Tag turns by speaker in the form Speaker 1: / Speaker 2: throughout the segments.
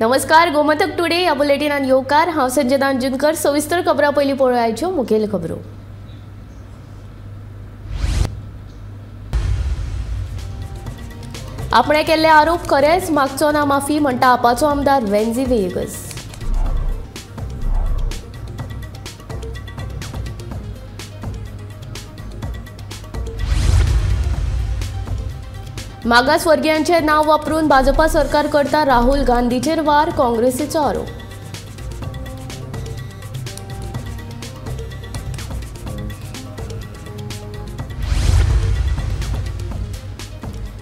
Speaker 1: नमस्कार, गोमतक टुडे ह्या बुलेटिनान येवकार. हांव संजय दांजुनकर. सविस्तर खबरां पयलीं पळोवयाच्यो मुखेल खबरो. आपणे केल्ले आरोप खरेच, मागचो ना माफी म्हणटा आपाचो आमदार वेंझी वेगस. मागासवर्गीयांचे नाव वापरून भाजपा सरकार करता राहुल गांधीचेर वार, काँग्रेसीचो आरोप.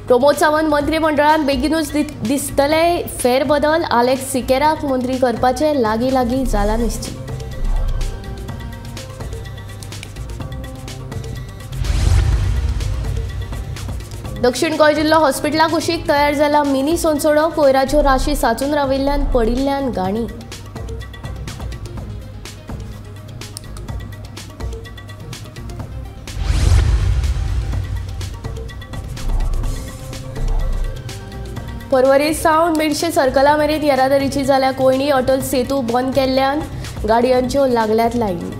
Speaker 1: प्रमोद सावंत मंत्रिमंडळात बेगीनूच दिसतले फेरबदल. आलेक्स सिकेराक मंत्री करपाचे लागीं लागीं जाला निश्चित. दक्षिण गोंय जिल्लो हॉस्पिटला कुशीक तयार जाला मिनी सोंसोडो. कोयराच्यो राशी साचून राविल्ल्यान पडिल्ल्यान गाणी. पर्वरी सावन मिडशे सर्कला मेरेन येरादारीची जाल्या कोयणी. अटल सेतू बंद केल्ल्यान गाडयांच्यो लागल्यात लायनी.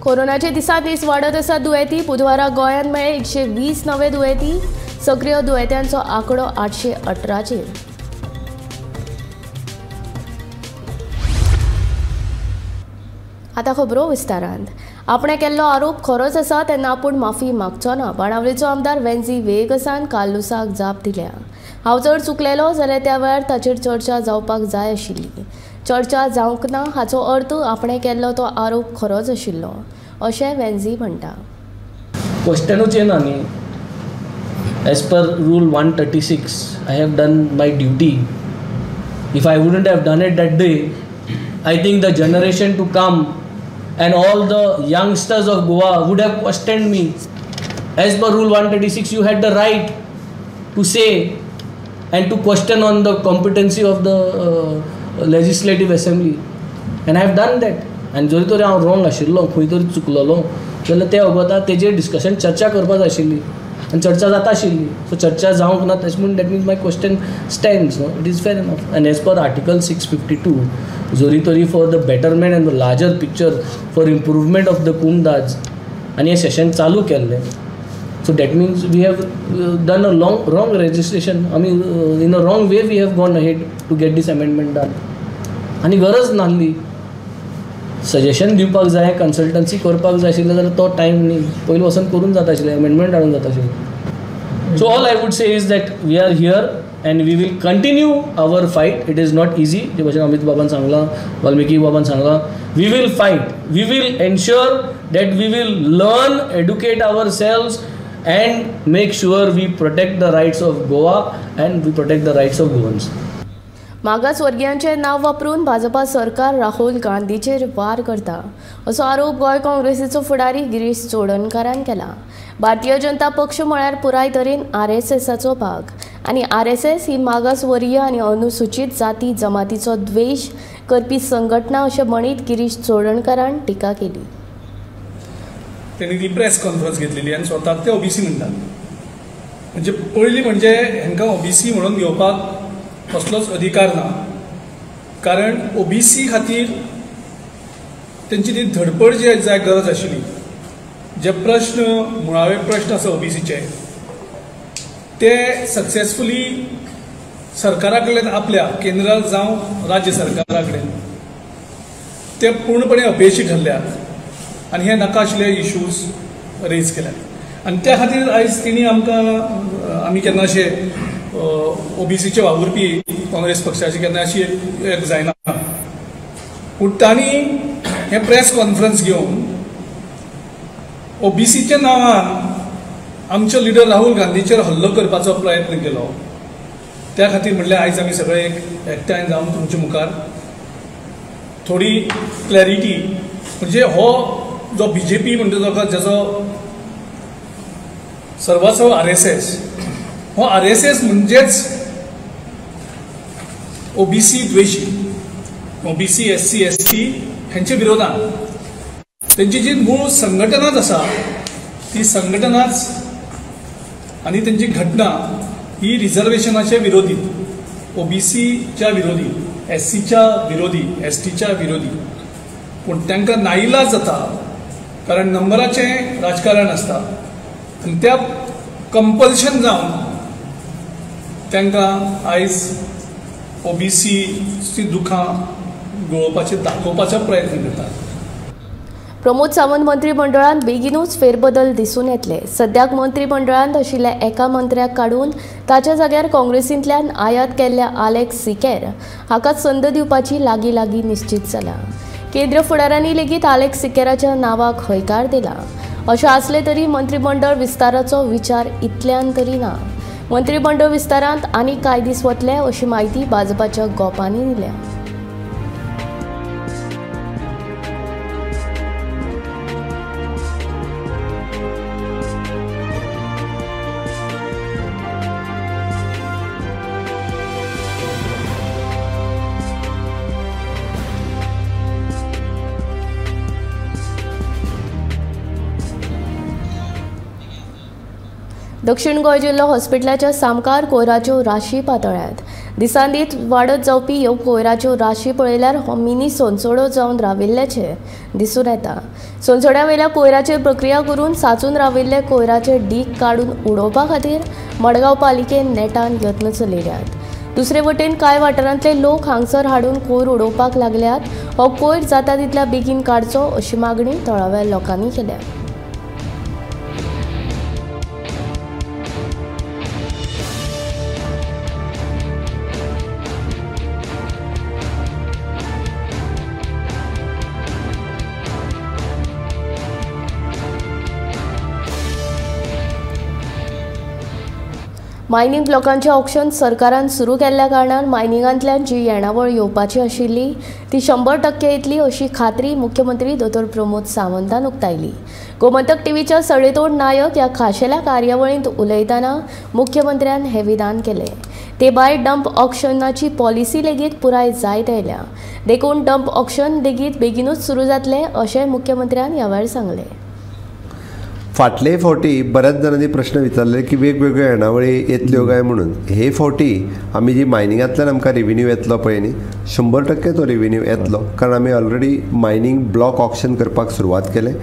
Speaker 1: कोरोनाचे दिसान दीस वाडत आसा दुयेंती. बुधवारा गोंयांत मेळ्ळे 120 नवे दुयेंती. सक्रिय दुयेंत्यांचो आंकडो 818चेर. आतां खबरो विस्तारांत. आपणे केल्लो आरोप खरोच आसा तेन्ना आपूण माफी मागचो ना. बाणावलेचो आमदार वेंझी वेगसान कालुसाक जाप दिल्या. हांव जर चुकलेलो जाल्यार त्या वेळार ताचेर चर्चा जावपाक जाय आशिल्ली. चर्चा जावंक ना हाचो अर्थ आपणे केल्लो तो आरोप खरोच आशिल्लो अशें वेंझी म्हणटा.
Speaker 2: क्वेश्चनूच येना न्ही. As per rule 136 I have done my duty. If I wouldn't have done it that day, I think the generation to come and all the youngsters of Goa would have questioned me. As per rule 136 you had the right to say and to question on the competency of the legislative assembly, and I have done that. And जरी तरी हांव wrong आशिल्लो, खंय तरी चुकलोलो जाल्यार ते वगता तेजेर डिस्कशन चर्चा करपाक जाय आशिल्ली आनी चर्चा जाता आशिल्ली. सो चर्चा जावंक ना तशें म्हणून that means my question stands. No, it is fair enough. And as per article 652 जरी तरी for the betterment and the larger picture for improvement of the कुमदाज आनी हें सेशन चालू केल्लें. So that means we have done a wrong registration. I mean, in a wrong way we have gone ahead to get this amendment done. आणि गरज नासली. Suggestion दिवपाक जाय, कन्सल्टन्सी करपाक जाय आशिल्लें जाल्यार तो टायम न्ही. पयलीं वचून करून जाता आशिल्लें, अमेंडमेंट हाडून जाता आशिल्लें. So all I would say is that we are here and we will continue our fight. It is not easy. जे भाशेन अमित बाबान सांगलां, वाल्मिकी बाबान सांगलां, we will fight. We will ensure that we will learn, educate ourselves and make sure we protect the rights of Goa and we protect the rights of Goans.
Speaker 1: मागासवर्गीयांचे नाव वापरून भाजपा सरकार राहुल गांधीचेर वार करता असो आरोप गोंय काँग्रेसीचो फुडारी गिरीश चोडणकारान केला. भारतीय जनता पक्ष म्हळ्यार पुराय तरेन RSSचो भाग आनी RSS ही मागासवर्गीय आनी अनुसूचित जाती जमातीचो द्वेश करपी संघटना अशें म्हणीत गिरीश चोडणकारान टिका केली.
Speaker 3: त्यांनी ती प्रेस कॉन्फरन्स घेतलेली आनी स्वताक ते OBC म्हणटात. म्हणजे पयलीं म्हणजे हांकां OBC म्हणून घेवपाक कसलोच अधिकार ना. कारण OBC खातीर तेंची ती धडपड जी जाय गरज आशिल्ली, जे प्रश्न मुळावे प्रश्न आसा OBCचे ते सक्सेसफुली सरकारा कडल्यान आपल्या केंद्र जावं राज्य सरकारा कडेन ते पूर्णपणे अपेशी ठरल्यात आनी हे नाका आशिल्ले इश्यूज रेज केल्यात. आनी त्या खातीर आयज तेणी आमी केन्ना अशें OBCचे वावुरपी काँग्रेस पक्षाची केन्ना अशी एक जायना. पूण तांणी हे प्रेस कॉन्फरन्स घेवन OBCच्या नांवान आमचो लिडर राहुल गांधीचेर हल्लो करपाचो प्रयत्न केलो. त्या खातीर म्हणलें आयज आमी सगळे एकठांय जावन तुमचे मुखार थोडी क्लॅरिटी, म्हणजे हो जो BJP म्हणटा तो जेजो सर्वासव RSS, हो RSS म्हणजेच OBC द्वेशी, OBC SC ST हांचे विरोधान त्यांची जी मूळ संघटनाच आसा ती संघटनाच आणि त्यांची घटना ही रिझर्वेशनाच्या विरोधी, ओबीसीच्या विरोधी, SCच्या विरोधी, STच्या विरोधी, पूण तांकां नाइलाज जाता कारण नंबराचें राजकारण आसता आनी त्या कंपल्शन जावन तांकां आयज ओबीसीची दुखां दाखोवपाचो प्रयत्न करतात.
Speaker 1: प्रमोद सावंत मंत्रिमंडळात बेगीनूच फेरबदल दिसून येतले. सद्याक मंत्रिमंडळात आशिल्ल्या एका मंत्र्याक काडून ताच्या जाग्यार काँग्रेसींतल्यान आयात केल्ल्या आलेक्स सिकेर हाका संद दिवपाची लागीं लागीं निश्चित जाला. केंद्रीय फुडाऱ्यांनी लेगीत आलेक्स सिकेराच्या नांवाक हयकार दिला. अशें आसले तरी मंत्रिमंडळ विस्ताराचो विचार इतल्यान तरी ना. मंत्रिमंडळ विस्तारांत आनी कांय दीस वतले अशी माहिती भाजपाच्या गोपांनी दिल्या. दक्षिण गोंय जिल्लो हॉस्पिटलाच्या सामकार कोयराच्यो राशी पातळ्यात. दिसान दीस वाडत जावपी ह्यो कोयराच्यो राशी पळयल्यार हो मिनी सोंसोडो जावन राविल्ल्याचे दिसून येता. सोंसोड्या वयल्या कोयराचेर प्रक्रिया करून साचून राविल्ले कोयराचे डीग काडून उडोवपा खातीर मडगांव पालिकेन नेटान यत्न चलयल्यात. दुसरे वटेन कांय वाठारांतले लोक हांगसर हाडून कोयर उडोवपाक लागल्यात. हो कोयर जाता तितल्या बेगीन काडचो अशी मागणी थळाव्या लोकांनी केल्या. मायनिंग ब्लॉकांचे ऑक्शन सरकारान सुरू केल्ल्या कारणान मायनिंगांतल्यान जी येणावळ येवपाची आशिल्ली ती 100% येतली अशी खात्री मुख्यमंत्री दोतोर प्रमोद सावंतान उक्तायली. गोमंतक टीव्हीच्या सडेतोड नायक ह्या खाशेल्या कार्यावळींत उलयतना मुख्यमंत्र्यान हे विधान केले. ते भायर डंप ऑक्शनाची पॉलिसी लेगीत पुराय जायत आयल्या. देखून डंप ऑक्शन लेगीत बेगीनूच सुरू जातले अशें मुख्यमंत्र्यान ह्या वेळार सांगले.
Speaker 4: फाटले फावटी बऱ्याच जणांनी प्रश्न विचारले की वेगवेगळ्यो येणावळी येतल्यो काय म्हणून. हे फावटी आमी जी मायनिंगांतल्यान आमकां रेविन्यू येतलो पळय न्ही 100% तो रेविन्यू येतलो कारण आमी ऑलरेडी मायनिंग ब्लॉक ऑक्शन करपाक सुरवात केले.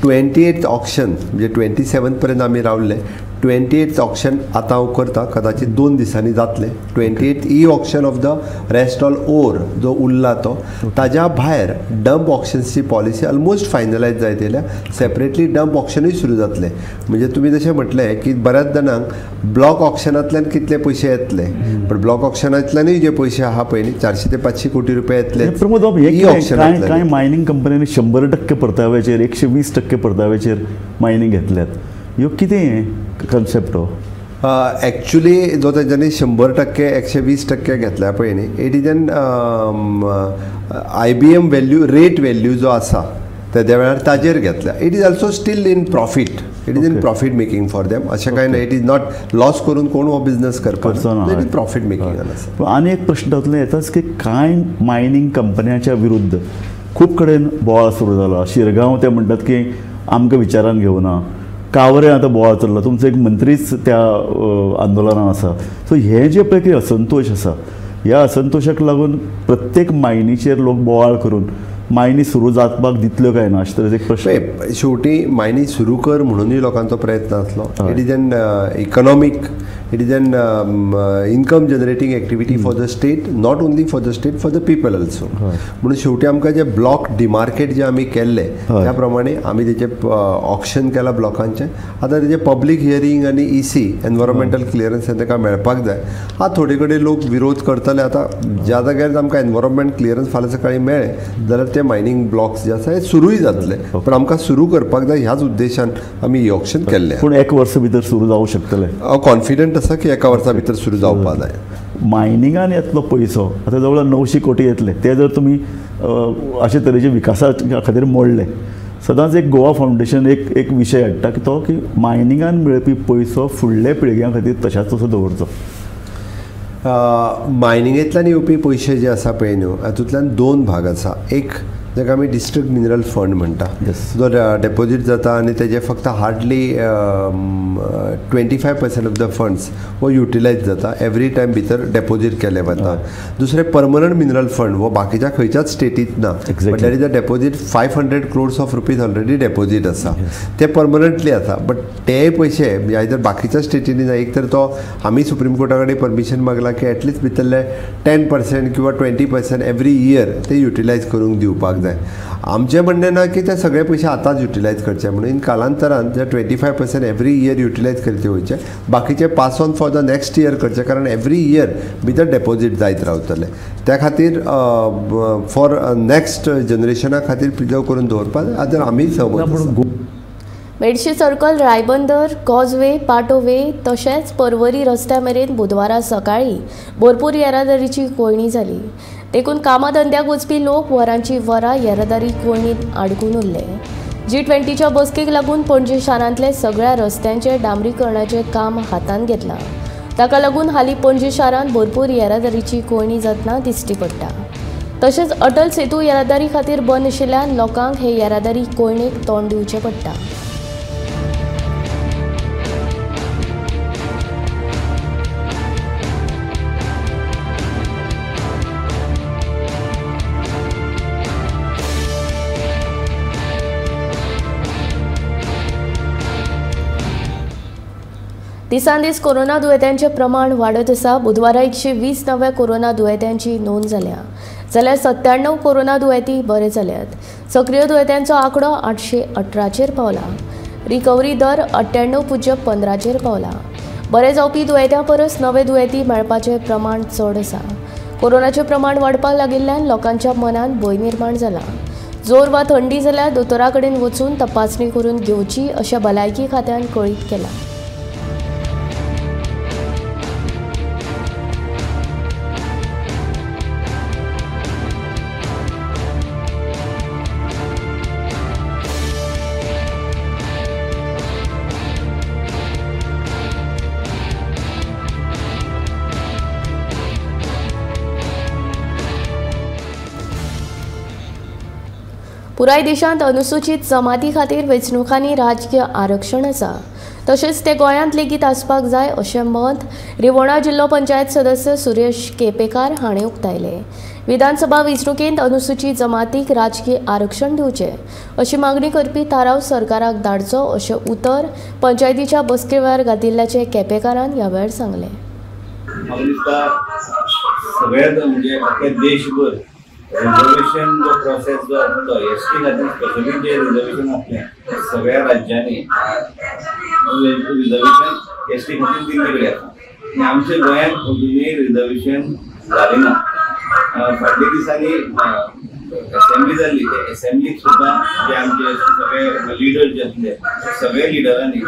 Speaker 4: 28th ऑक्शन म्हणजे 27 पर्यंत आमी रावले. 28th ऑक्शन आतां हांव करता, कदाचित 2 दिसांनी जातले. 28th e auction of the rest all or जो उरला तो. ताज्या भायर डंप ऑक्शन्सची पॉलिसी ऑलमोस्ट फायनलायज जायत येयल्या. सेपरेटली डंप ऑक्शनूय सुरू जातले. म्हणजे तुमी जशें म्हटलें की बऱ्याच जाणांक ब्लॉक ऑक्शनांतल्यान कितले पयशे येतले, पण ब्लॉक ऑक्शनांतल्यानूय जे पयशे आहा पळय न्ही 400 ते 500 कोटी रुपया येतले.
Speaker 5: प्रमोद कांय मायनिंग कंपन्यांनी 100% परताव्याचेर 120% परताव्याचेर मायनिंग घेतल्यात. ह्यो कितें कन्सेप्ट हो?
Speaker 4: एक्चुली जो तेंच्यांनी 100% 120% घेतल्या पळय न्ही it is N IBM value rate value जो आसा त्या वेळार ताजेर घेतल्या. It is also steel in profit. It is in profit making for them. अशें कांय ना. इट इज नॉट लॉस करून कोण हो बिझनेस करपाक ना. इट इज प्रॉफीट मेकिंगान आसा.
Speaker 5: आनी एक प्रश्न जातलो येताच की कांय मायनिंग कंपन्यांच्या विरुद्ध खूब कडेन बोवाळ सुरू जाला. शिरगांव ते म्हणटात की आमकां विचारान घेवना. कावरे आतां बोवाळ चल्ला. तुमचो एक मंत्रीच त्या आंदोलनान आसा. सो हे जे पळय कितें असंतोश आसा ह्या असंतोशाक लागून प्रत्येक मायनीचेर लोक बोवाळ करून मायनी सुरू जावपाक दितल्यो काय ना अशें तरेचो एक प्रश्न.
Speaker 4: शेवटी मायनी सुरू कर म्हणूनय लोकांचो प्रयत्न आसलो. It is an economic, it is an income generating activity for the state, not only for the state, for the people also. म्हणून शेवटी आमकां जे ब्लॉक डिमार्केट जे आमी केल्ले त्या प्रमाणे आमी तेचे ऑक्शन केलां ब्लॉकांचें. आतां तेजे पब्लीक हियरींग आनी EC एनवायरमेंटल क्लियरन्स ताका मेळपाक जाय. थोडे कडेन लोक विरोध करतले. आतां ज्या जाग्यार आमकां एनवायरमेंट क्लियरन्स फाल्यां सकाळीं मेळ्ळे जाल्यार ते मायनिंग ब्लॉक्स जे आसा हे सुरूय जातले. पण आमकां सुरू करपाक जाय ह्याच उद्देशान आमी ही ऑक्शन केल्लें.
Speaker 5: पूण 1 वर्स भितर सुरू जावंक शकतले.
Speaker 4: हांव कॉन्फिडंट आसा की 1 वर्सा भितर सुरू जावपाक जाय.
Speaker 5: मायनिंगान येतलो पयसो आतां जवळ 900 कोटी येतले. ते जर तुमी अशे तरेचे विकासा खातीर मोडले. सदांच एक गोवा फावंडेशन एक विशय हाडटा की तो की मायनिंगान मेळपी पयसो फुडले पिळग्यां खातीर तशाच तसो दवरचो.
Speaker 4: मायनिंगेंतल्यान येवपी पयशे जे आसा पळय न्हू हातूंतल्यान 2 भाग आसा. एक जाका आमी डिस्ट्रिक्ट मिनरल फंड म्हणटा.
Speaker 5: Yes.
Speaker 4: जो डेपॉझीट जाता आनी तेजे फक्त हार्डली 25% ऑफ द फंड्स वो युटिलायज जाता एवरी टायम भितर डेपॉझीट केले वता. दुसरें परमनंट मिनरल फंड वो बाकीच्या खंयच्याच स्टेटींत ना.
Speaker 5: Exactly.
Speaker 4: But there is a deposit 500 crores of rupees already deposit आसा. ते परमनंटली आसा. बट ते पयशे आयदर बाकीच्या स्टेटींनी ना, एक तर तो आमी सुप्रीम कोर्टा कडेन परमिशन मागला की एटलीस्ट भितरले 10% किंवा 20% एवरी इयर ते युटिलायज करूंक दिवपाक जाय. आमचें म्हणणें ना की ते सगळे पयशे आतांच युटिलायज करचे म्हणून कालांतरान जे 25% एवरी इयर युटिलायज करचे वयचे, बाकीचे pass on for the next year करचे, कारण एवरी इयर भितर डेपॉझीट जायत रावतले. त्या खातीर फॉर नेक्स्ट जनरेशना खातीर प्रिजर्व करून दवरपाक आतां आमी सहमत.
Speaker 1: मेडशी सर्कल, रायबंदर, कॉजवे, पाटोवे तशेंच पर्वरी रस्त्या मेरेन बुधवारा सकाळीं भरपूर येरादारीची कोळणी जाली. देखून कामाधंद्याक वचपी लोक वरांची वरां येरादारी कोळणीत आडकून उरले. G20च्या बसकेक लागून पणजी शारांतले सगळ्या रस्त्यांचे डांबरीकरणाचें काम हातांत घेतलां. ताका लागून हालीं पणजी शारांत भरपूर येरादारीची कोळणी जातना दिश्टी पडटा. तशेंच अटल सेतू येरादारी खातीर बंद आशिल्ल्यान लोकांक हे येरादारी कोळणेक तोंड दिवचें पडटा. दिसान दीस कोरोना दुयेंतांचें प्रमाण वाडत आसा. बुधवारा 120 नव्या कोरोना दुयेंतांची नोंद जाल्या, जाल्यार 97 कोरोना दुयेंती बरे जाल्यात. सक्रिय दुयेंतांचो आंकडो 818चेर पावला. रिकवरी दर 98.15चेर पावला. बरे जावपी दुयेंत्यां परस नवे दुयेंती मेळपाचें प्रमाण चड आसा. कोरोनाचें प्रमाण वाडपाक लागिल्ल्यान लोकांच्या मनात भंय निर्माण जाला. जोर वा थंडी जाल्यार दोतोरा कडेन वचून तपासणी करून घेवची अशें भलायकी खात्यान कळीत केलां. पुराय देशांत अनुसूचित जमाती खातीर वेंचणुकांनी राजकीय आरक्षण आसा. तशेंच ते गोंयांत लेगीत आसपाक जाय अशें मत रिवोणा जिल्लो पंचायत सदस्य सुरेश केपेकार हाणें उक्तायलें. विधानसभा वेंचणुकेंत अनुसूचित जमातीक राजकीय आरक्षण दिवचें अशी मागणी करपी थाराव सरकाराक धाडचो अशें उतर पंचायतीच्या बसके वेळार घातिल्ल्याचें केपेकारान ह्या वेळार सांगलें.
Speaker 6: सगळ्यात म्हणजे अख्ख्या देशभर रिझर्वेशन जो प्रोसेस जो आसलो एसटी खातीर स्पेशली जे रिझर्वेशन आसलें सगळ्या राज्यांनी रिझर्वेशन एसटी खातीर दिल्ले कडेन आसा. आनी आमच्या गोंयांत अजुनूय रिझर्वेशन जालें ना. फाटल्या दिसांनी असेंब्ली जाल्ली, ते असेंब्लीक सुद्दां जे आमचे सगळे लिडर जे आसले सगळे लिडरांनी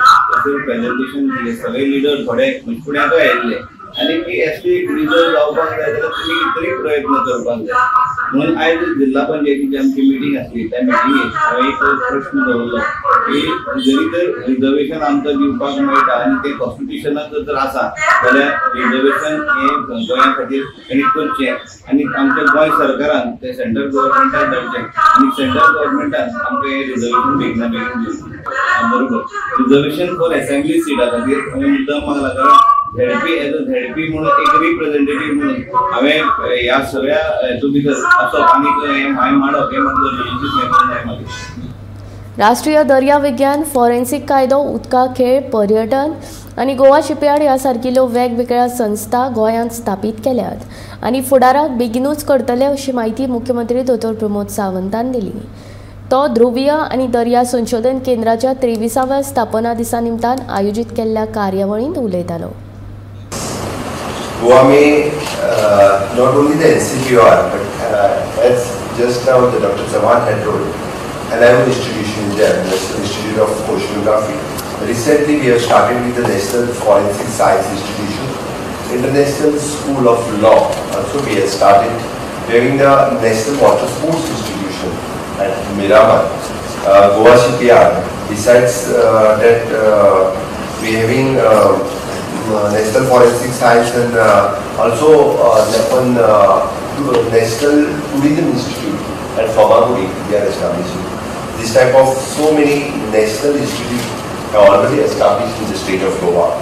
Speaker 6: प्रेजेंटेशन दिलें. सगळे लिडर थोडे फुड्यांकूय आयिल्ले आनी की एसटी रिजर्व जावपाक जाय जाल्यार तुमी कितेंय प्रयत्न करपाक जाय म्हणून आयज जिल्हा पंचायतीची आमची मिटींग आसली. त्या मिटिंगेक हांवें एक प्रश्न दवरलो की जरी तर रिजर्वेशन आमकां दिवपाक मेळटा आनी ते कॉन्स्टिट्युशनाक जर आसा जाल्यार रिजर्वेशन हें गोंया खातीर तांणी करचें आनी आमच्या गोंय सरकारान ते सेंट्रल गव्हर्मेंटाक धाडचें आनी सेंट्रल गव्हर्मेंटान आमकां हें रिजर्वेशन बेगीना बेगीन दिवचें. बरोबर रिजर्वेशन फॉर असेंब्ली सीटा खातीर हांवें मुद्दम मागला कारण झेडपी एज अ झेडपी म्हणून एक रिप्रेझेंटेटीव म्हणून हांवें ह्या सगळ्या हेतू भितर आसप आनी हांवें मांडप हें म्हाका गरजेचें जाय मागीर.
Speaker 1: राष्ट्रीय दर्या विज्ञान, फॉरेन्सिक कायदो, उदका खेळ, पर्यटन आनी गोवा शिपयार्ड ह्या सारकिल्ल्यो वेगवेगळ्या संस्था गोंयांत स्थापीत केल्यात आनी फुडाराक बेगीनूच करतले अशी माहिती मुख्यमंत्री दोतोर प्रमोद सावंतान दिली. तो ध्रुवीय आनी दर्या संशोधन केंद्राच्या 23व्या स्थापना दिसा निमतान आयोजीत केल्ल्या कार्यावळींत उलयतालो.
Speaker 4: Goa may not only the NCPR but as just now the Dr. Zaman had told, another institution is there, National Institute of Oceanography. Recently we have started with the National Forensic Science Institution, International School of Law. Also we have started having the National Water Sports Institution at Miramar, Goa Shipyard. Besides that we are having National Forensic Science and also Japan National Tourism Institute at Famagudi we are establishing. This type of so many national institutes are already established in the state of Goa.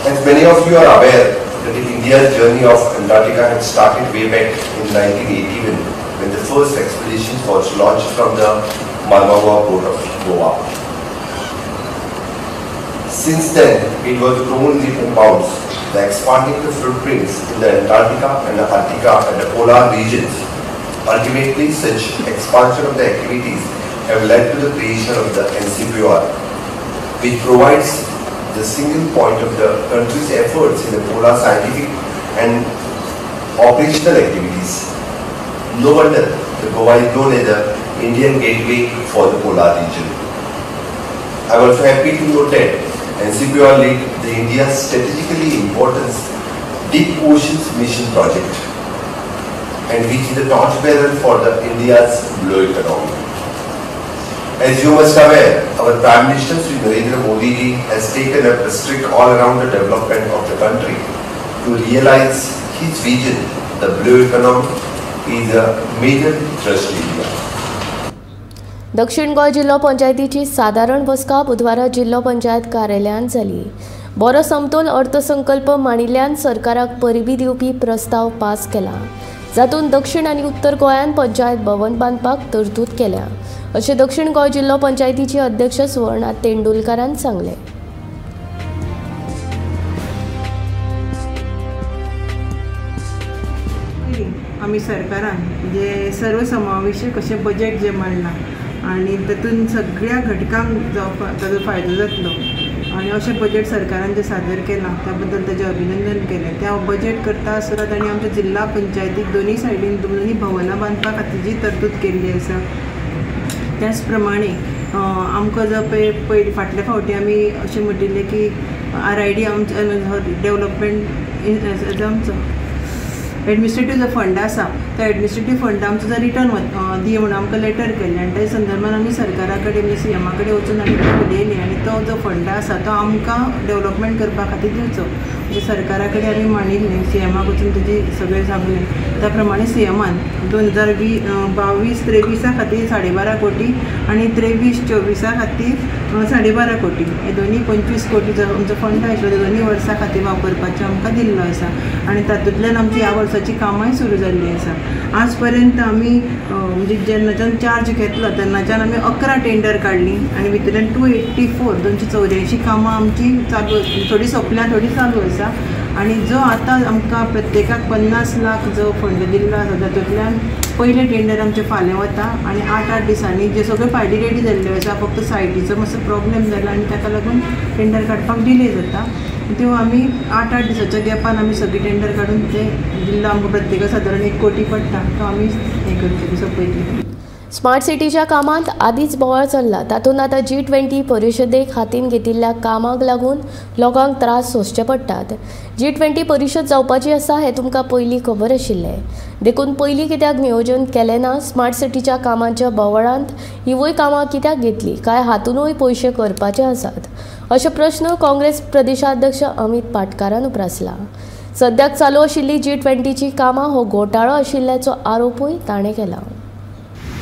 Speaker 4: As many of you are aware that India's journey of Antarctica had started way back in 1981 when the first expedition was launched from the Marmagua port of Goa. Since then, it was grown leaps and bounds, expanding the footprints in the Antarctica and the Arctica and the polar regions. Ultimately, such expansion of the activities have led to the creation of the NCPOR, which provides the single point of the country's efforts in the polar scientific and operational activities. No wonder the Goa is known as the Indian gateway for the polar region. I am also happy to note that NCPOR led the India's strategically important Deep Oceans Mission project, and which is the torchbearer for the India's blue economy. As you must aware, our Prime Minister Sri Narendra Modi ji has taken up a strict all-around the development of the country to realize his vision. The blue economy is a major thrust area.
Speaker 1: दक्षिण गोंय जिल्लो पंचायतीची साधारण बसका बुधवारा जिल्लो पंचायत कार्यालयांत जाली. बरो समतोल अर्थसंकल्प मांडिल्ल्यान सरकाराक परबी दिवपी प्रस्ताव पास केला, जातूंत दक्षिण आनी उत्तर गोंयांत पंचायत भवन बांदपाक तरतूद केल्या, अशें दक्षिण गोंय जिल्लो पंचायतीचे अध्यक्ष सुवर्णा तेंडुलकरान सांगलें.
Speaker 7: आमी सरकारान जे सर्वसमावेशक अशें बजेट जे मांडलां आनी तातूंत सगळ्या घटकांक ताजो फायदो जातलो आनी अशें बजेट सरकारान जे सादर केलां त्या बद्दल ताजें अभिनंदन केलें. त्या बजेट करता आसतना तांणी आमच्या जिल्ला पंचायतीक दोनूय सायडीन दोनूय भवनां बांदपा खातीर जी तरतूद केल्ली आसा. त्याच प्रमाणे आमकां जो पयलीं फाटल्या फावटी आमी अशें म्हणिल्लें की RID आमचो डेवलपमेंट आमचो एडमिनिस्ट्रेटीव जो फंड आसा तो एडमिनिस्ट्रेटीव फंड आमचो जो रिटर्न दी म्हणून आमकां लेटर केल्लें आनी त्या संदर्भान आमी सरकारा कडेन म्हणजे CM कडेन वचून आमी उलयलीं आनी तो जो फंड आसा तो आमकां डेवलपमेंट करपा खातीर दिवचो. म्हणजे सरकारा कडेन आमी मांडिल्लें, CM वचून तेजी सगळें सांगलें. त्या प्रमाणे CMन 2022-23 खातीर 12.5 कोटी आनी 23-24 खातीर 12.5 कोटी हे दोनी 25 कोटी जो आमचो फंड आशिल्लो दोनूय वर्सां खातीर वापरपाचो आमकां दिल्लो आसा आनी तातूंतल्यान आमची ह्या वर्साची कामांय सुरू जाल्लीं आसा. आज पर्यंत आमी म्हणजे जेन्नाच्यान चार्ज घेतलो तेन्नाच्यान आमी 11 टेंडर काडलीं आनी भितरल्यान 284 कामां आमची चालू, थोडी सोंपल्या थोडी चालू आसा. आनी जो आतां आमकां प्रत्येकाक 50 लाख जो फंड दिल्लो आसा तातूंतल्यान पयलें टेंडर आमचें फाल्यां वता आनी 8 दिसांनी जे सगळे फायली रेडी जाल्ल्यो आसा, फक्त सायटीचो मातसो प्रॉब्लेम जाला आनी ताका लागून टेंडर काडपाक डिले जाता. त्यो आमी 8 दिसाच्या गॅपान आमी सगळी टेंडर काडून ते दिल्लो आमकां प्रत्येका सादारण 1 कोटी पडटा तो आमी हें करतली सोंपयतली.
Speaker 1: स्मार्ट सिटीच्या कामांत आदींच बोवाळ चल्ला, तातूंत आतां G20 परिशदेक हातीन घेतिल्ल्या कामाक लागून लोकांक त्रास सोंसचे पडटात. G20 परिशद जावपाची आसा हें तुमकां पयलीं खबर आशिल्लें, देखून पयलीं कित्याक नियोजन केलें ना? स्मार्ट सिटीच्या कामांच्या बोवाळांत हिवूय कामां कित्याक घेतली? काय हातूनय पयशे करपाचे आसात? अशे प्रश्न काँग्रेस प्रदेशाध्यक्ष अमित पाटकारान उप्रासला. सद्याक चालू आशिल्ली G20ची कामां हो घोटाळो आशिल्ल्याचो आरोपूय ताणें केला.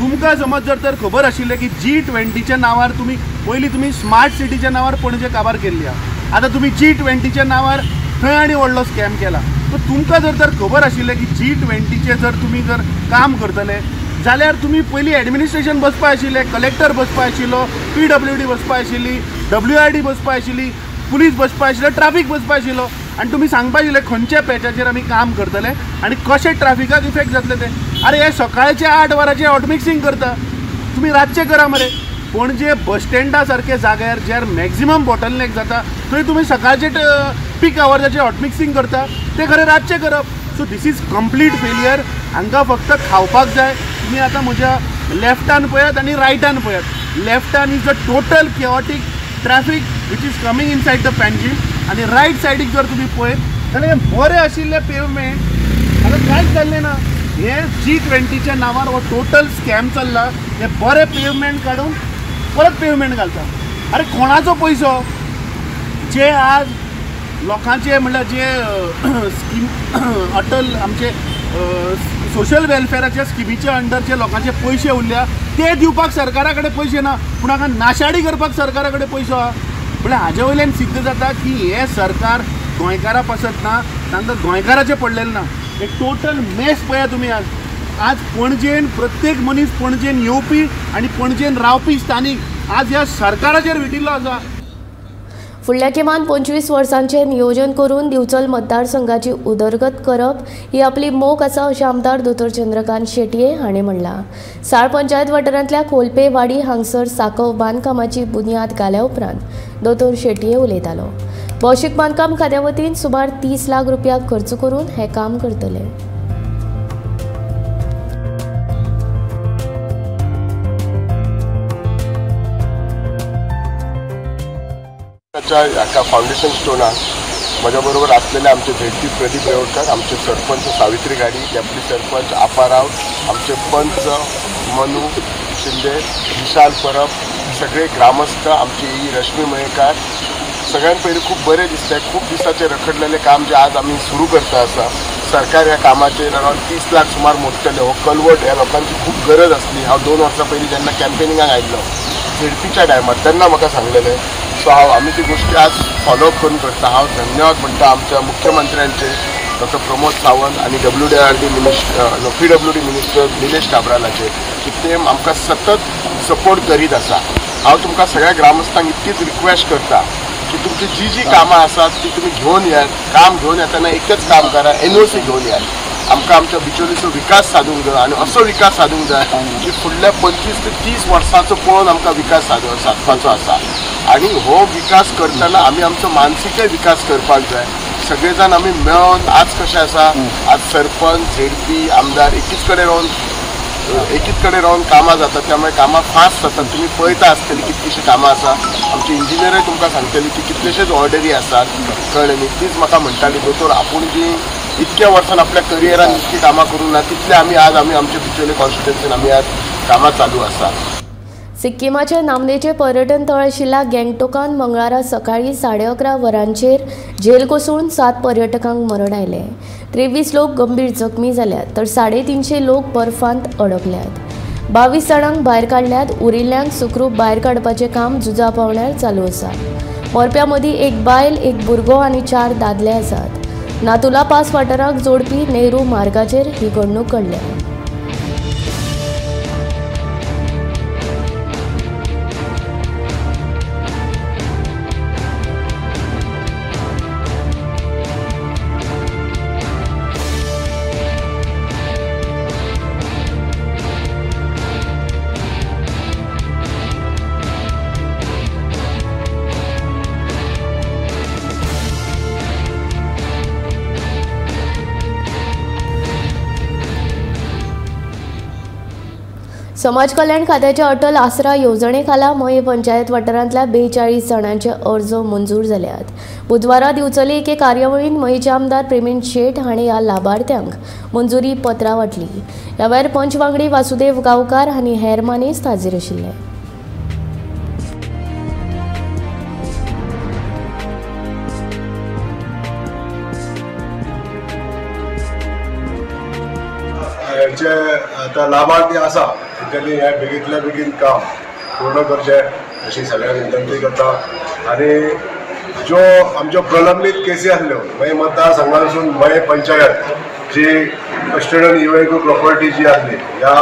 Speaker 8: तुमकां समज जर खबर आशिल्लें की G20च्या नांवार तुमी स्मार्ट सिटीच्या नांवार पणजे काबार केल्ली आहा, आतां तुमी G20च्या नांवार थंय आनी व्हडलो स्कॅम केला. सो तुमकां जर खबर आशिल्लें की G20चे जर काम करतले जाल्यार तुमी पयलीं एडमिनिस्ट्रेशन बसपा आशिल्लें, कलेक्टर बसपा आशिल्लो, PWD बसपा आशिल्ली, WID बसपा आशिल्ली, पुलीस बसपा आशिल्लो, ट्राफीक बसपा आशिल्लो आनी तुमी सांगपा आशिल्लें खंयच्या पॅचाचेर आमी काम करतले आनी कशें ट्राफिकाक इफेक्ट जातले ते. अरे हे सकाळचे 8 वरांचे हॉटमिक्सिंग करता, तुमी रातचे करा मरे. पणजे बस स्टँडा सारके जाग्यार ज्यार मॅक्झिमम बॉटलनेक जाता थंय तुमी सकाळचे पीक आवर्साचे हॉटमिक्सिंग करता, ते खरें रातचे करप. So this is complete failure. हांकां फक्त खावपाक जाय. तुमी आतां म्हज्या लेफ्टान पळयात आनी रायटान पळयात. लेफ्टान is a total chaotic traffic which is coming inside the Panjim आनी रायट सायडीक जर तुमी पळयत जाल्यार हे बरें आशिल्ले पेवमेंट आतां कांयच जाल्लें ना. हे G20च्या नांवार हो टोटल स्कॅम चल्ला. हे बरें पेवमेंट काडून परत पेवमेंट घालता. अरे कोणाचो पयसो? जे आज लोकांचे म्हणल्यार जे स्कीम अटल आमचे सोशल वेलफेअराच्या स्किमीच्या अंडरचे लोकांचे पयशे उरल्या ते दिवपाक सरकारा कडेन पयशे ना, पूण हांगा नाशाडी करपाक सरकारा कडेन पयसो आहा. म्हळ्यार हाजे वयल्यान सिद्ध जाता की हे सरकार गोंयकारां पासत ना, तांकां गोंयकाराचें पडलेलें ना. एक टोटल मेस पळया तुमी आज पणजेन प्रत्येक मनीस पणजेन येवपी आनी पणजेन रावपी स्थानीक आज ह्या सरकाराचेर विटिल्लो आसा.
Speaker 1: फुडल्या किमान 25 वर्सांचे नियोजन करून दिवचल मतदारसंघाची उदरगत करप ही आपली मोख आसा अशें आमदार दोतोर चंद्रकांत शेटये हाणें म्हणलां. साळ पंचायत वाठारांतल्या खोलपे वाडी हांगसर साकव बांदकामाची बुनयाद घाल्या उपरांत दोतोर शेटये उलयतालो. भौशीक बांदकाम खात्या वतीन सुमार 30 लाख रुपया खर्च करून हें काम करतले.
Speaker 9: हाका फाउंडेशन स्टोनाक म्हज्या बरोबर असलेले आमचे झेडपी प्रदीप रेवडकर, आमचे सरपंच सावित्री गाडी, डेप्युटी सरपंच आपाराव, आमचे पंच मनू शिंदे, विशाल परब, सगळे ग्रामस्थ, आमची ही रश्मी मयेकार. सगळ्यांत पयलीं खूप बरें दिसता. खूप दिसाचे रखडलेले काम जे आज आमी सुरू करता आसा. सरकार ह्या कामाचेर अरावंड 30 लाख सुमार मोडटले. हो कलवट ह्या लोकांची खूप गरज आसली. हांव 2 वर्सां पयलीं जेन्ना कॅम्पेनिंगाक आयिल्लो झेडपीच्या टायमार तेन्ना म्हाका सांगलेलें. सो आमी ती गोष्टी आज फॉलोअप करून करता. हांव धन्यवाद म्हणटा आमच्या मुख्यमंत्र्यांचे डॉक्टर प्रमोद सावंत आणि WRD minister PWD minister Nilesh काब्रालाचे की ते आमकां सतत सपोर्ट करीत आसा. हांव तुमकां सगळ्या ग्रामस्थांक इतकीच रिक्वेस्ट करता की तुमची जी कामां आसात ती तुम्ही घेवन येयात. काम घेवन येताना एकच काम करा, NOC घेवन येयात. आमकां आमच्या बिचोलीचो विकास साधूंक जाय आनी असो विकास साधूंक जाय की फुडल्या 25 ते 30 वर्सांचो पळोवन आमकां विकास साधपाचो आसा. आणि हो विकास करतना आमी आमचो मानसिकय विकास करपाक जाय. सगळे जाण आमी मेळोन आज कशें आसा, आज सरपंच झेडपी आमदार एकीच कडेन रावन कामां जातात. त्यामुळे कामां फास्ट जातात. तुमी पळयता आसतली कितलीशीं कामां आसा. आमची इंजिनियरूय तुमकां सांगतली की कितलेशेच ऑर्डरी आसात. कळ्ळें न्ही. तीच म्हाका म्हणटाली दोतोर आपूण जी इतक्या वर्सान आपल्या करियरान इतकी कामां करूंक ना तितले आमी आमच्या बिचोली कॉन्स्टिट्युएन्सीन आमी आज कामां चालू आसा.
Speaker 1: सिक्कीमाचे नामनेचे पर्यटन तळ आशिल्ल्या गँगटोकान मंगळारा सकाळी 11:30 वरांचेर झेल कोसळून 7 पर्यटकांक मरण आयले. 23 लोक गंभीर जखमी जाल्यात तर 350 लोक बर्फांत अडकल्यात. 22 जाणांक भायर काडल्यात. उरिल्ल्यांक सुखरूप भायर काडपाचें काम झुजा पावण्यार चालू आसा. मरप्यां मदीं एक बायल, एक भुरगो आनी 4 दादले आसात. नातुला पास वाठाराक जोडपी नेहरू मार्गाचेर ही घडणूक घडल्या. समाज कल्याण खात्याच्या अटल आसरा येवजणे खाला मये पंचायत वाठारांतल्या 42 जाणांचे अर्ज मंजूर जाल्यात. बुधवारा दिवचले एके कार्यावळीन मयेचे आमदार प्रेमीण शेट हाणें ह्या लाभार्थ्यांक मंजुरी पत्रां वाटली. ह्या भायर पंच वांगडी वासुदेव गांवकार आनी हेर मानेस्त हाजीर आशिल्ले.
Speaker 10: जे आता लाभार्थी आसा त्यांनी हे बेगींतल्या बेगीन काम पूर्ण करचे अशी सगळ्यांनी विनंती करता. आणि ज्यो आमच्यो प्रलंबीत केसी आसल्यो मये मतदारसंघासून मये पंचायत जी कस्टडियन इवेक्यू प्रॉपर्टी जी आसली ह्या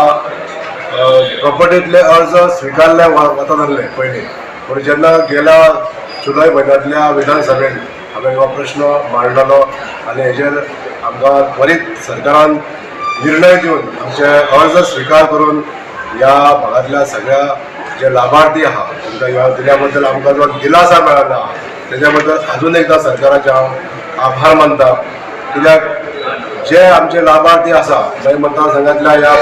Speaker 10: प्रॉपर्टीतले अर्ज स्विकारले वतात आसले पयलीं. पूण जेन्ना गेल्या जुलय म्हयन्यांतल्या विधानसभेन हांवें हो प्रश्न मांडलेलो आनी हेजेर आमकां त्वरीत सरकारान निर्णय दिवन आमचे अर्ज स्वीकार करून ह्या भागातल्या सगळ्या जे लाभार्थी आहा तांकां ह्या दिल्या बद्दल आमकां जो दिलासा मेळ्ळा तेज्या बद्दल अजून एकदां सरकाराचे हांव आभार मानता. कित्याक जे आमचे लाभार्थी आसा थंय मतदारसंघातल्या ह्या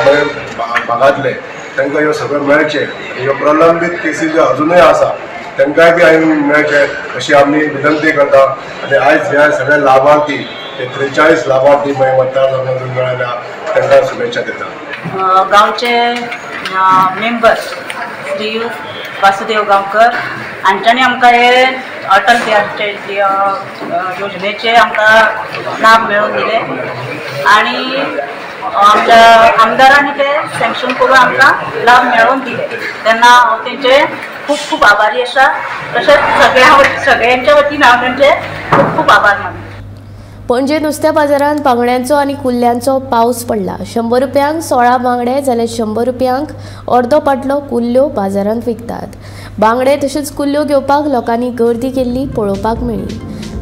Speaker 10: भागातले तांकां ह्यो सगळ्यो मेळचे. ह्यो प्रलंबीत केसी ज्यो अजुनूय आसा तांकांय बी आनी मेळचे अशी आमी विनंती करता. आनी आयज हे सगळे लाभार्थी ते 43 लाभार्थी मये मतदारसंघातून मेळ्ळ्या तांकां शुभेच्छा दिता.
Speaker 11: गांवचे मेंबर श्री वासुदेव गांवकर हांच्यांनी आमकां हे अटल बिहारी योजनेचे आमकां लाभ मेळोवन दिले. आणि आमच्या आमदारांनी ते सँक्शन करून आमकां लाभ मेळोवन दिले तेन्ना हांव तेंचे खूब खूब आभारी आसा. तशेंच सगळ्यांच्या वतीन हांव तेंचे खूब खूब आभार मानता.
Speaker 1: पणजे नुस्त्या बाजारांत बांगड्यांचो आनी कुल्ल्यांचो पावस पडला. 100 रुपयांक 16 बांगडे जाल्यार 100 रुपयांक अर्दो पाटलो कुल्ल्यो बाजारांत विकतात. बांगडे तशेंच कुल्ल्यो घेवपाक लोकांनी गर्दी केल्ली पळोवपाक मेळ्ळी.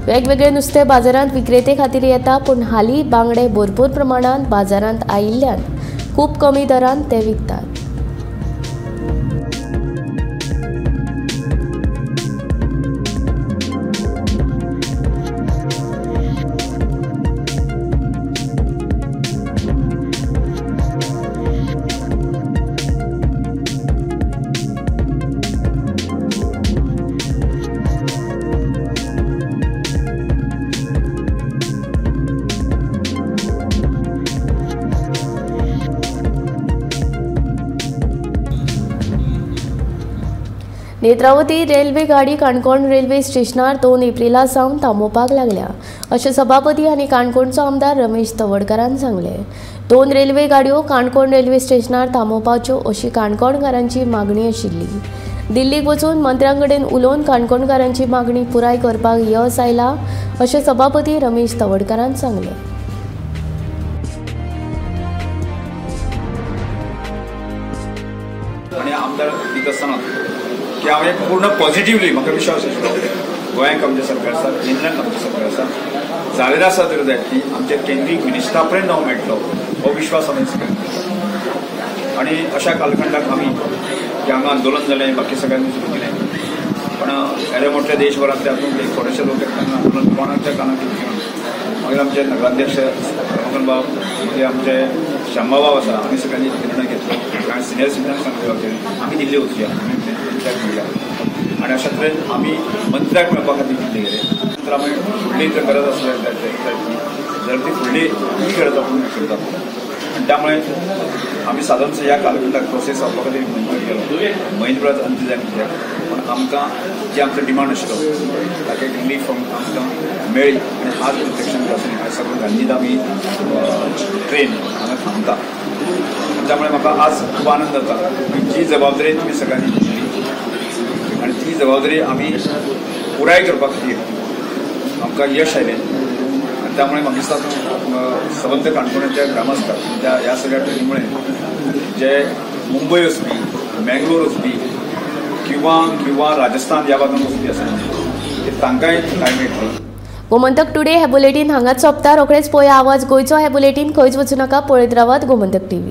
Speaker 1: वेगवेगळे नुस्तें बाजारांत विक्रेते खातीर येता, पूण हालीं बांगडे भरपूर प्रमाणांत बाजारांत आयिल्ल्यान खूब कमी दरांत ते विकतात. नेत्रावती रेल्वे गाडी काणकोण रेल्वे स्टेशनार 2 एप्रिला सावन थांबोवपाक लागल्या अशें सभापती आनी काणकोणचो आमदार रमेश तवडकरान सांगलें. 2 रेल्वे गाडयो काणकोण रेल्वे स्टेशनार थांबोवपाच्यो अशी काणकोणकारांची मागणी आशिल्ली. दिल्लीक वचून मंत्र्यां कडेन उलोवन काणकोणकारांची मागणी पुराय करपाक यश आयला अशें सभापती रमेश तवडकरान सांगलें.
Speaker 12: आनी आमदार दीत आसतना की हांवें पूर्ण पॉझिटिव्हली म्हाका विश्वास आशिल्लो गोंयांक आमचें सरकार आसा, केंद्रांक आमचें सरकार आसा, जालेर आसा तर जाय ती आमच्या केंद्रीय मिनिस्टरा पर्यंत हांव मेळटलो हो विश्वास हांवें सगळ्यांक. आनी अशा कालखंडाक आमी जे हांगा आंदोलन जालें बाकी सगळ्यांनी सुरू केलें, पण येदे मोठ्या देशभरांतले हातूंत एक थोडेशे लोक एकठांय आंदोलन कोणाच्या कानाक घेवन मागीर आमचे नगराध्यक्ष रमण बाब म्हणजे आमचे शांबाबाब आसा आमी सगळ्यांनी निर्णय घेतलो. कांय सिनियर सिटीजन सांगले आमी दिल्ली वचुया, मंत्र्याक मेळया आनी अशा तरेन आमी मंत्र्याक मेळपा खातीर दिल्ली गेले. नंतर आमी फुडली जर गरज आसल्यार जर ती फुडली गरज आपूण करता आनी त्यामुळे आमी सादारणसो ह्या कालखंडाक प्रोसेस जावपा खातीर म्हयनभरात अंत जाय कित्याक पण आमकां जे आमचो डिमांड आशिल्लो ताचे रिलीफ आमकां मेळ्ळी आनी आज प्रत्यक्षान आसून आयज सगळो गांधीधामी ट्रेन हांगा थांबता. त्यामुळे म्हाका आज खूब आनंद जाता की जी जबाबदारी तुमी सगळ्यांनी घेतली आनी ती जबाबदारी आमी पुराय करपा खातीर आमकां यश आयलें. आनी त्यामुळे म्हाका दिसता सबंद काणकोणाच्या ग्रामस्थांक ह्या सगळ्या ट्रेनी मुळे जे मुंबय वचपी, मेंगलोर वचपी किंवा राजस्थान ह्या भागांत वचपी आसा तांकांय काय मेळटली.
Speaker 1: गोमंतक टुडे हे बुलेटीन हांगाच सोंपता. रोखडेच पळया आवाज गोंयचो. हे बुलेटीन खंयच वचूं नाका, पळयत रावात गोमंतक TV.